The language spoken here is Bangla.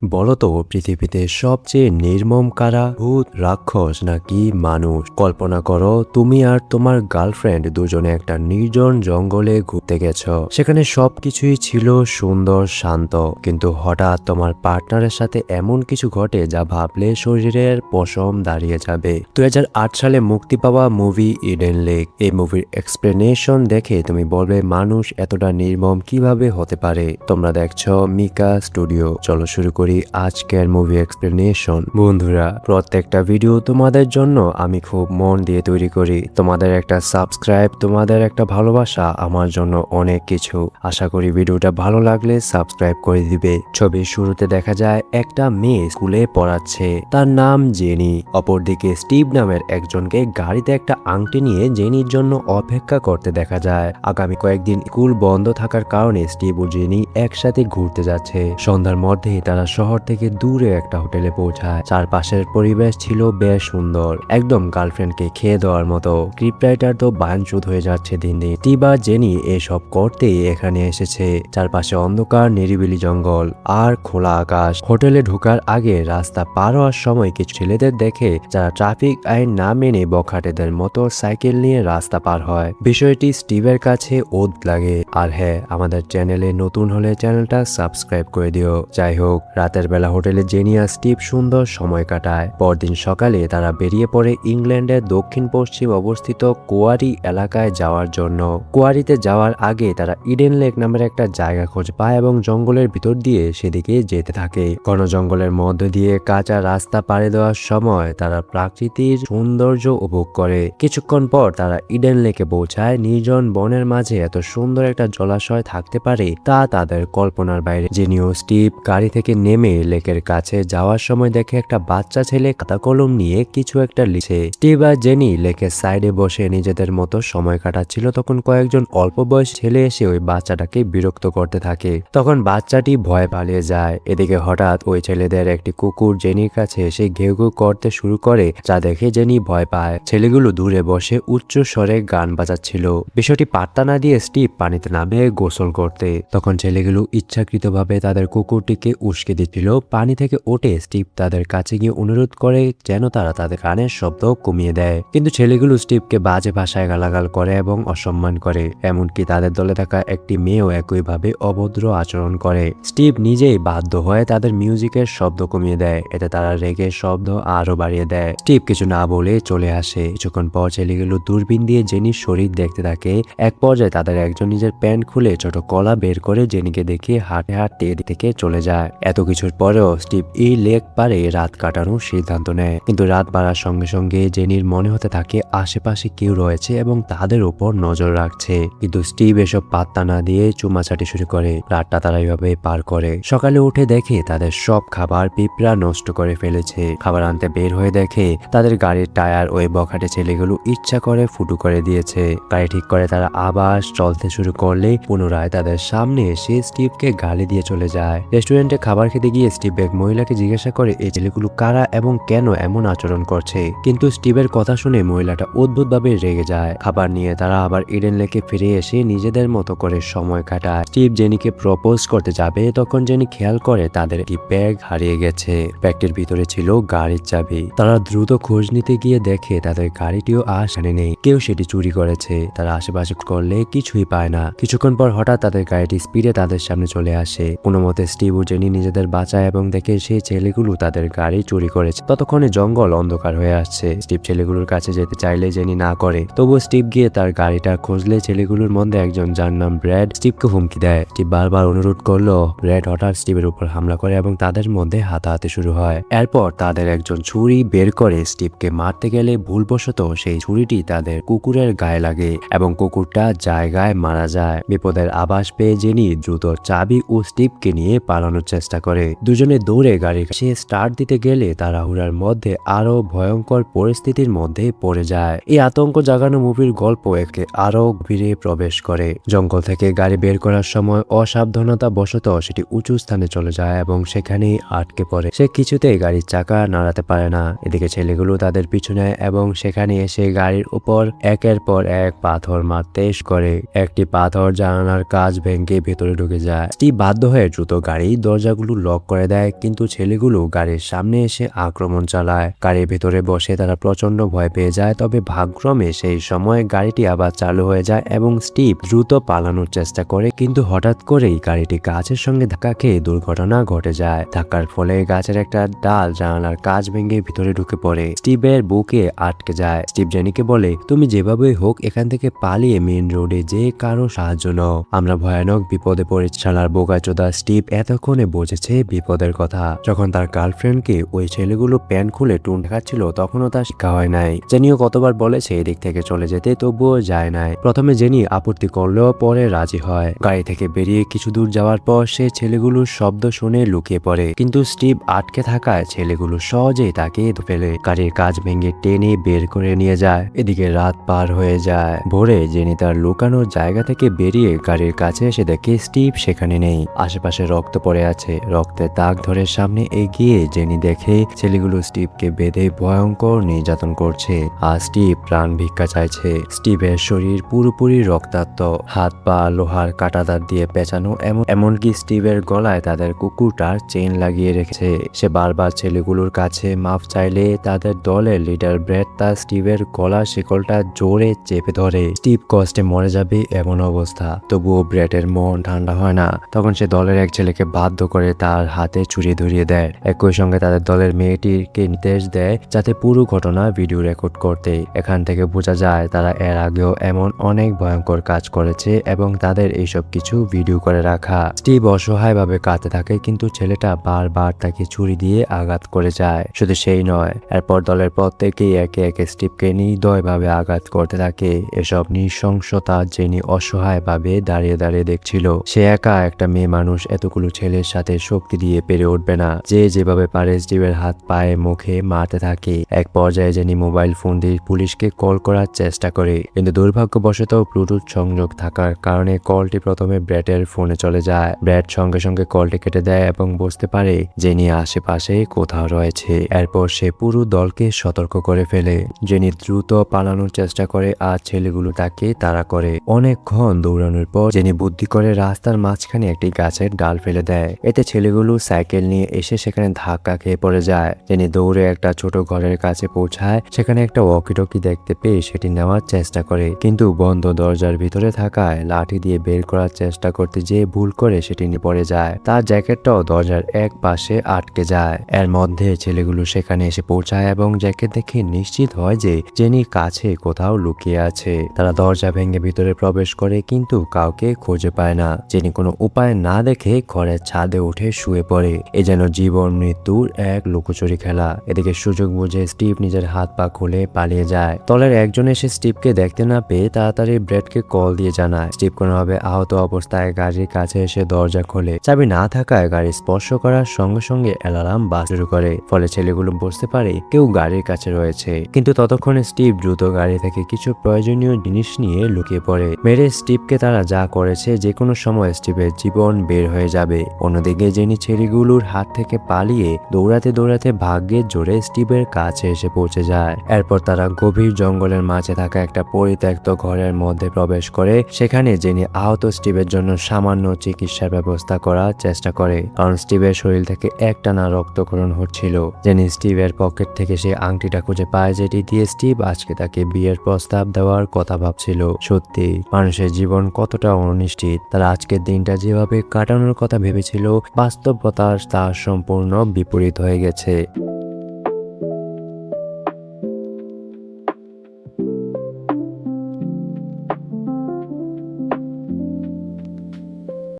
বলতো পৃথিবীতে সবচেয়ে নির্মম কারা, ভূত, রাক্ষস নাকি মানুষ? কল্পনা করো তুমি আর তোমার গার্লফ্রেন্ড দুজনে একটা নির্জন জঙ্গলে ঘুরতে গেছো। সেখানে সবকিছুই ছিল সুন্দর, শান্ত, কিন্তু হঠাৎ তোমার পার্টনারের সাথে এমন কিছু ঘটে যা ভাবলে শরীরের পশম দাঁড়িয়ে যাবে। 2008 সালে মুক্তি পাওয়া মুভি ইডেন লেক। এই মুভির এক্সপ্লেনেশন দেখে তুমি বলবে মানুষ এতটা নির্মম কিভাবে হতে পারে। তোমরা দেখছো মিকা স্টুডিও। চলো শুরু করি আজকের মুভি এক্সপ্লেনেশন। বন্ধুরা, প্রত্যেকটা ভিডিও তোমাদের জন্য আমি খুব মন দিয়ে তৈরি করি। তোমাদের একটা সাবস্ক্রাইব, তোমাদের একটা ভালোবাসা আমার জন্য অনেক কিছু। আশা করি ভিডিওটা ভালো লাগলে সাবস্ক্রাইব করে দিবে। ছবির শুরুতে দেখা যায় একটা মেয়ে স্কুলে পড়াচ্ছে, তার নাম জেনি। অপরদিকে স্টিভ নামের একজনকে গাড়িতে একটা আংটি নিয়ে জেনির জন্য অপেক্ষা করতে দেখা যায়। আগামী কয়েকদিন স্কুল বন্ধ থাকার কারণে স্টিভ ও জেনি একসাথে ঘুরতে যাচ্ছে। সন্ধ্যার মধ্যেই তারা শহর থেকে দূরে একটা হোটেলে পৌঁছায়। চারপাশের পরিবেশ ছিল বেশ সুন্দর, একদম গার্লফ্রেন্ডকে খেয়ে দেওয়ার মতো। স্ক্রিপ্ট রাইটার তো বানচুদ হয়ে যাচ্ছে দিন দিন। স্টিভ আর জেনি এসব করতেই এখানে এসেছে। চারপাশে অন্ধকার, নিরিবিলি জঙ্গল আর খোলা আকাশ। হোটেলে ঢোকার আগে রাস্তা পার হওয়ার সময় কিছু ছেলেদের দেখে যারা ট্রাফিক আইন না মেনে বখাটেদের মতো সাইকেল নিয়ে রাস্তা পার হয়। বিষয়টি স্টিভের কাছে অদ্ভুত লাগে। আর হ্যাঁ, আমাদের চ্যানেলে নতুন হলে চ্যানেলটা সাবস্ক্রাইব করে দিও। যাই হোক, রাতের বেলা হোটেলে জেনি আর স্টিভ সুন্দর সময় কাটায়। পরদিন সকালে তারা বেরিয়ে পড়ে ইংল্যান্ডের দক্ষিণ পশ্চিম অবস্থিত কোয়ারি এলাকায় যাওয়ার জন্য। কোয়ারিতে যাওয়ার আগে তারা ইডেন লেক নামের একটা জায়গা খোঁজ পায় এবং জঙ্গলের ভিতর দিয়ে সেদিকে যেতে থাকে। ঘন জঙ্গলের মধ্য দিয়ে কাঁচা রাস্তা পাড়ি দেওয়ার সময় তারা প্রাকৃতিক সৌন্দর্য উপভোগ করে। কিছুক্ষণ পর তারা ইডেন লেকে পৌঁছায়। নির্জন বনের মাঝে এত সুন্দর একটা জলাশয় থাকতে পারে তা তাদের কল্পনার বাইরে। জেনি ও স্টিভ গাড়ি থেকে নেমে লেকের কাছে যাওয়ার সময় দেখে একটা বাচ্চা ছেলে খাতা কলম নিয়ে কিছু একটা লিখছে। স্টিভ আর জেনি লেকের সাইডে বসে নিজেদের মতো সময় কাটাচ্ছিল। তখন কয়েকজন অল্প বয়স ছেলে এসে ওই বাচ্চাটাকে বিরক্ত করতে থাকে। তখন বাচ্চাটি ভয় পালিয়ে যায়। এদিকে হঠাৎ ওই ছেলেদের একটি কুকুর জেনির কাছে এসে ঘেউ ঘেউ করতে শুরু করে, যা দেখে জেনি ভয় পায়। ছেলেগুলো দূরে বসে উচ্চ স্বরে গান বাজাচ্ছিল। বিষয়টি পাত্তা না দিয়ে স্টিভ পানিতে নামে গোসল করতে। তখন ছেলেগুলো ইচ্ছাকৃতভাবে তাদের কুকুরটিকে উস্কে দিচ্ছিল। পানি থেকে ওঠে স্টিভ তাদের কাছে গিয়ে অনুরোধ করে যেন তারা তাদের কানের শব্দ কমিয়ে দেয়। কিন্তু ছেলেগুলো স্টিভকে বাজে ভাষায় গালাগাল করে এবং অসম্মান করে। এমনকি তাদের দলে থাকা একটি মেয়েও একইভাবে অভদ্র আচরণ করে। স্টিভ নিজেই বাধ্য হয়ে তাদের মিউজিকের শব্দ কমিয়ে দেয়। এতে তারা রেগে শব্দ আরো বাড়িয়ে দেয়। স্টিভ কিছু না বলে চলে আসে। কিছুক্ষণ পর ছেলেগুলো দূরবীন দিয়ে জেনির শরীর দেখতে থাকে। এক পর্যায়ে তাদের একজন নিজের প্যান্ট খুলে ছোট কলা বের করে জেনিকে দেখিয়ে হাঁটতে হাঁটতে এদিক থেকে চলে যায়। এত কিছুর পরেও স্টিভ এই লেক পারে রাত কাটানোর সিদ্ধান্ত নেয়। কিন্তু রাত বাড়ার সঙ্গে সঙ্গে জেনির মনে হতে থাকে আশেপাশে কেউ রয়েছে এবং তাদের উপর নজর রাখছে। কিন্তু স্টিভ এসব পাত্তা না দিয়ে চুমাচাটি শুরু করে। রাতটা তারা এইভাবে পার করে। সকালে উঠে দেখে তাদের সব খাবার পিঁপড়া নষ্ট করে ফেলেছে। খাবার আনতে বের হয়ে দেখে তাদের গাড়ির টায়ার ওই বখাটে ছেলেগুলো ইচ্ছা করে ফুটো করে দিয়েছে। গাড়ি ঠিক করে তারা আবার চলতে শুরু করলে পুনরায় তাদের সামনে এসে স্টিভকে গালি দিয়ে চলে যায়। রেস্টুরেন্টে খাবার খেতে গিয়ে স্টিভ এক মহিলাকে জিজ্ঞাসা করে এই ছেলেগুলো কারা এবং কেন এমন আচরণ করছে। কিন্তু স্টিভের কথা শুনে মহিলাটা অদ্ভুতভাবে রেগে যায়। খাবার নিয়ে তারা আবার ইডেন লেকে ফিরে এসে নিজেদের মতো করে সময় কাটায়। স্টিভ জেনিকে প্রপোজ করতে যাবে, তখন জেনি খেয়াল করে তাদের একটি ব্যাগ হারিয়ে গেছে। ব্যাগটির ভিতরে ছিল গাড়ির চাবি। তারা দ্রুত খোঁজ নিতে গিয়ে দেখে তাদের গাড়িটিও আর সেখানে নেই। কেউ সেটি চুরি করেছে। তারা আশেপাশে করলে কিছুই পায় না। কিছুক্ষণ পর হঠাৎ তাদের গাড়িটি স্পিডে তাদের সামনে চলে আসে। কোনো মতে স্টিভ ও জেনি নিজেদের বাঁচায় এবং দেখে সেই ছেলেগুলো তাদের গাড়ি চুরি করেছে। ততক্ষণে জঙ্গল অন্ধকার হয়ে আসছে। স্টিভ ছেলেগুলোর কাছে যেতে চাইলে জেনি না করে। তবুও স্টিভ গিয়ে তার গাড়িটা খুঁজলে ছেলেগুলোর মধ্যে একজন, যার নাম ব্র্যাড, স্টিভকে হুমকি দেয়। স্টিভ বারবার অনুরোধ করলো। ব্র্যাড হঠাৎ স্টিভের উপর হামলা করে এবং তাদের মধ্যে হাতাহাতি শুরু হয়। এরপর তাদের একজন ছুরি বের করে স্টিভকে মারতে গেলে ভুলবশত সেই ছুরিটি তাদের কুকুরের গায়ে লাগে এবং কুকুরটা জায়গায় মারা যায়। বিপদের আভাস পেয়ে জেনি দ্রুত চাবি ও স্টিভকে নিয়ে পালানোর চেষ্টা করে। দুজনে দৌড়ে গাড়ি কাছে স্টার্ট দিতে গেলে তাড়াহুড়ার মধ্যে আরো ভয়ঙ্কর পরিস্থিতির মধ্যে পড়ে যায়। এই আতঙ্ক জাগানো মুভির গল্প একে আরো গভীরে প্রবেশ করে। জঙ্গল থেকে গাড়ি বের করার সময় অসাবধানতা বশত সেটি উঁচু স্থানে চলে যায় এবং সেখানেই আটকে পড়ে। সে কিছুতেই গাড়ির চাকা নাড়াতে পারে না। এদিকে ছেলেগুলো তাদের পিছু নেয় এবং সেখানে এসে গাড়ির উপর একের পর এক পাথর মারতে করে। একটি পাথর জানালার কাঁচ ভেঙে ভেতরে ঢুকে যায়। স্টিভ বাধ্য হয়ে দ্রুত গাড়ি দরজাগুলো লক করে দেয়, কিন্তু ছেলেগুলো গাড়ির সামনে এসে আক্রমণ চালায়। গাড়ির ভেতরে বসে তারা প্রচন্ড ভয় পেয়ে যায়। তবে ভাগ্যক্রমে সেই সময় গাড়িটি আবার চালু হয়ে যায় এবং স্টিভ দ্রুত পালানোর চেষ্টা করে, কিন্তু হঠাৎ করেই গাড়িটি গাছের সঙ্গে ধাক্কা খেয়ে দুর্ঘটনা ঘটে যায়। ধাক্কার ফলে গাছের একটা ডাল জানালার কাঁচ ভেঙে ভিতরে ঢুকে পড়ে, স্টিভের বুকে আটকে যায়। স্টিভ জেনিকে বলে, তুমি যেভাবেই হোক এখান থেকে পালিয়ে মেইন রোডে যে কারো সাহায্য নাও, আমরা ভয়ানক বিপদে পড়েছি। শালার বোকাচোদা স্টিভ এতক্ষণে বুঝেছে বিপদের কথা। যখন তার গার্লফ্রেন্ডকে ওই ছেলেগুলো প্যান্ট খুলে টুন দেখাচ্ছিল তখনও তার শিক্ষা হয় নাই। জেনিও কতবার বলেছে এদিক থেকে চলে যেতে, তবুও যায় নাই। প্রথমে জেনি আপত্তি করলেও পরে রাজি হয়। গাড়ি থেকে বেরিয়ে কিছু দূর যাওয়ার পর সে ছেলেগুলোর শব্দ শুনে লুকিয়ে পড়ে, কিন্তু স্টিভ আটকে থাকায় ছেলেগুলো সহজেই তাকে ফেলে গাড়ির কাঁচ ভেঙে টেনে বের করে নিয়ে যায়। এদিকে রাত পার হয়ে যায়। ভোরে জেনি তার লুকানোর জায়গা থেকে বেরিয়ে গাড়ির কাছে এসে দেখে স্টিভ সেখানে নেই। আশেপাশে রক্ত পড়ে আছে। রক্তের দাগ ধরে সামনে এগিয়ে জেনি দেখে ছেলেগুলো স্টিভকে বেঁধে ভয়ঙ্কর নির্যাতন করছে আর স্টিভ প্রাণ ভিক্ষা চাইছে। স্টিভের শরীর পুরোপুরি রক্তাক্ত, হাত পা লোহার কাঁটাদার দিয়ে পেঁচানো, এমনকি স্টিভের গলায় তাদের কুকুরটার চেইন লাগিয়ে রেখেছে। সে বারবার ছেলেগুলোর কাছে মাফ চাইলে তাদের দলের লিডার ব্র্যাড তার স্টিভের গলার শিকলটা জোরে চেপে ধরে। স্টিভ কষ্টে মরে যাবে এমন অবস্থা, তবুও ব্র্যাডের মন ঠান্ডা হয় না। তখন সে দলের এক ছেলেকে বাধ্য করে তার হাতে ছুরি ধরিয়ে দেয়। একই সঙ্গে তাদের দলের মেয়েটিকে নির্দেশ দেয় যাতে পুরো ঘটনা ভিডিও রেকর্ড করতে। এখান থেকে বোঝা যায় তারা এর আগেও এমন অনেক ভয়ঙ্কর কাজ করেছে এবং তাদের এইসব কিছু ভিডিও করে রাখা। স্টিভ অসহায়ভাবে কাঁদতে থাকে, কিন্তু ছেলেটা বারবার তাকে ছুরি দিয়ে আঘাত করে যায়। শুধু সেই নয়, এরপর দলের প্রত্যেকেই একে একে স্টিভকে নির্দয়ভাবে আঘাত করতে থাকে। এসব নৃশংসতা জেনি অসহায়ভাবে দাঁড়িয়ে দাঁড়িয়ে দেখছিল। সে একা একটা মেয়ে মানুষ এতগুলো ছেলের সাথে শক্তি দিয়ে পেরে উঠবে না। যে যেভাবে পারে স্টিভের হাত পায়ে মুখে মারতে থাকে। এক পর্যায়ে জেনি মোবাইল ফোন দিয়ে পুলিশকে কল করার চেষ্টা করে, কিন্তু দুর্ভাগ্যবশত ব্লুটুথ সংযোগ থাকার কারণে কলটি প্রথমে ব্র্যাডের ফোনে চলে যায়। ব্র্যাড সঙ্গে সঙ্গে কলটি কেটে দেয় এবং বুঝতে পারে জেনি আশেপাশে কোথাও রয়েছে। এরপর সে পুরো দলকে সতর্ক করে ফেলে। জেনি দ্রুত পালানোর চেষ্টা করে আর ছেলেগুলো তাকে তাড়া করে। অনেকক্ষণ দৌড়ানোর পর জেনি বুদ্ধি করে রাস্তার মাঝখানে একটি গাছের ডাল ফেলে দেয়। এতে ছেলেগুলো সাইকেল নিয়ে এসে সেখানে ধাক্কা খেয়ে পড়ে যায়। জেনি দৌড়ে একটা ছোট ঘরের কাছে পৌঁছায়। সেখানে একটা ওয়াকিটকি দেখতে পেয়ে সেটি নেওয়ার চেষ্টা করে, কিন্তু বন্ধ দরজার ভিতরে থাকায় লাঠি দিয়ে বের করার চেষ্টা করতে যেয়ে ভুল করে সেটি নিয়ে পড়ে যায়। তার জ্যাকেটটাও দরজার এক পাশে আটকে যায়। এর মধ্যে ছেলেগুলো সেখানে এসে পৌঁছায় এবং জ্যাকেট দেখে নিশ্চিত হয় যে জেনি কাছে কোথাও লুকিয়ে আছে। তারা দরজা ভেঙে ভিতরে প্রবেশ করে, কিন্তু কাউকে খুঁজে পায় না। জেনি কোনো উপায় না দেখে ঘরের ছাদে উঠে শুয়ে পড়ে। এ যেন জীবন মৃত্যুর এক লুকোচুরি খেলা। এদিকে সুযোগ বুঝে স্টিভ নিজের হাত পা খুলে পালিয়ে যায়। দলের একজন এসে স্টিভকে দেখতে না পেয়ে তাড়াতাড়ি ব্র্যাডকে কল দিয়ে জানায়। স্টিভ কোনোভাবে আহত অবস্থায় গাড়ির কাছে এসে দরজা খোলে। চাবি না থাকায় গাড়ি স্পর্শ করার সঙ্গে সঙ্গে অ্যালার্ম বাজ শুরু করে। ফলে ছেলেগুলো বুঝতে পারে কেউ গাড়ির কাছে রয়েছে, কিন্তু ততক্ষণে স্টিভ দ্রুত গাড়ি থেকে কিছু প্রয়োজনীয় জিনিস নিয়ে লুকিয়ে পড়ে। মেরে স্টিভকে তারা যা করেছে যে কোনো সময় স্টিভের জীবন বের হয়ে যাবে। অন্যদিকে জেনি ছেলেগুলোর হাত থেকে পালিয়ে দৌড়াতে দৌড়াতে ভাগ্যের জোরে স্টিভের কাছে এসে পৌঁছে যায়। এরপর তারা গভীর জঙ্গলের মাঝে থাকা একটা পরিত্যক্ত ঘরের মধ্যে প্রবেশ করে। সেখানে জেনি আহত স্টিভের জন্য সামান্য চিকিৎসার ব্যবস্থা করার চেষ্টা করে, কারণ স্টিভের শরীর থেকে একটানা রক্তক্ষরণ হচ্ছিল। জেনি স্টিভের পকেট থেকে সে আংটিটা খুঁজে পায়, যেটি দিয়ে স্টিভ আজকে তাকে বিয়ের প্রস্তাব দেওয়ার কথা ভাবছিল। সত্যি মানুষের জীবন কতটা অনিশ্চিত। তারা আজকের দিনটা যেভাবে কাটানোর কথা ভেবেছিল, বাস্তবতার তার সম্পূর্ণ বিপরীত হয়ে গেছে।